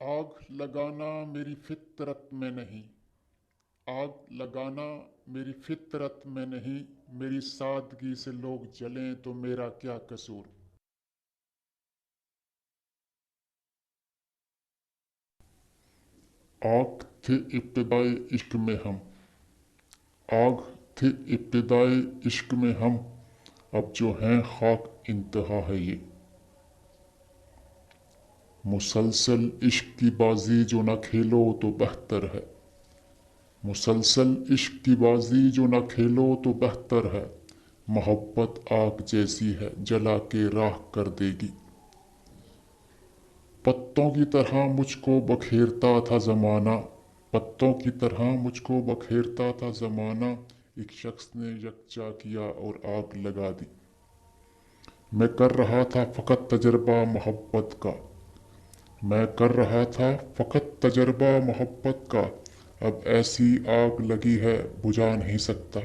آگ لگانا میری فطرت میں نہیں، آگ لگانا میری فطرت میں نہیں، میری سادگی سے لوگ جلیں تو میرا کیا قصور۔ آگ تھے ابتدائے عشق میں ہم، آگ تھے ابتدائے عشق میں ہم، اب جو ہیں خاک انتہا ہے یہ۔ مسلسل عشق کی بازی جو نہ کھیلو تو بہتر ہے، مسلسل عشق کی بازی جو نہ کھیلو تو بہتر ہے، محبت آگ جیسی ہے جلا کے راکھ کر دے گی۔ پتوں کی طرح مجھ کو بکھیرتا تھا زمانہ، پتوں کی طرح مجھ کو بکھیرتا تھا زمانہ، ایک شخص نے یکجا کیا اور آگ لگا دی۔ میں کر رہا تھا فقط تجربہ محبت کا، میں کر رہا تھا فقط تجربہ محبت کا، اب ایسی آگ لگی ہے بجھا نہیں سکتا۔